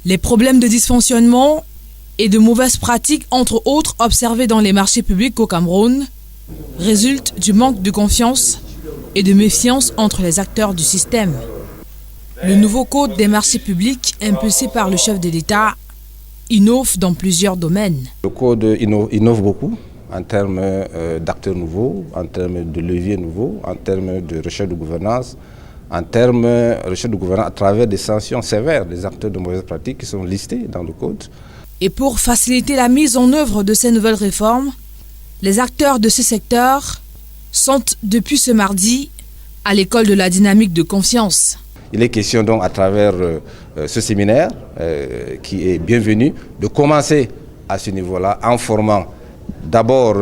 Les problèmes de dysfonctionnement et de mauvaises pratiques, entre autres, observés dans les marchés publics au Cameroun, résultent du manque de confiance et de méfiance entre les acteurs du système. Le nouveau code des marchés publics, impulsé par le chef de l'État, innove dans plusieurs domaines. Le code innove beaucoup en termes d'acteurs nouveaux, en termes de leviers nouveaux, en termes de recherche de gouvernance, en termes de recherche de gouvernance à travers des sanctions sévères des acteurs de mauvaises pratiques qui sont listés dans le code. Et pour faciliter la mise en œuvre de ces nouvelles réformes, les acteurs de ce secteur sont depuis ce mardi à l'école de la dynamique de confiance. Il est question donc à travers ce séminaire qui est bienvenu de commencer à ce niveau-là en formant d'abord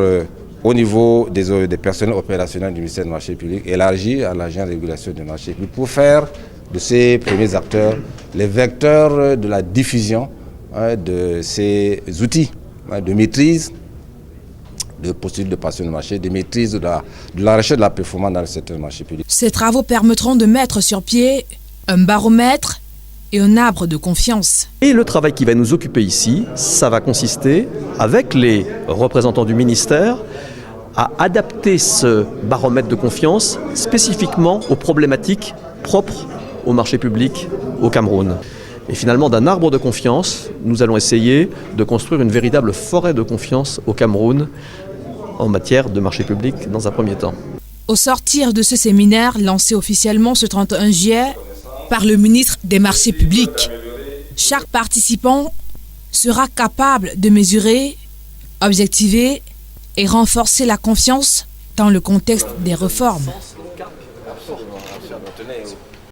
au niveau des personnels opérationnels du ministère du marché public, élargi à l'agent de régulation du marché public pour faire de ces premiers acteurs les vecteurs de la diffusion de ces outils de maîtrise de procédure de passation de marché, de maîtrise de la recherche de la performance dans le secteur du marché public. Ces travaux permettront de mettre sur pied un baromètre et un arbre de confiance. Et le travail qui va nous occuper ici, ça va consister, avec les représentants du ministère, à adapter ce baromètre de confiance spécifiquement aux problématiques propres au marché public au Cameroun. Et finalement, d'un arbre de confiance, nous allons essayer de construire une véritable forêt de confiance au Cameroun en matière de marché public dans un premier temps. Au sortir de ce séminaire lancé officiellement ce 31 juillet par le ministre des Marchés publics, chaque participant sera capable de mesurer, objectiver et renforcer la confiance dans le contexte des réformes.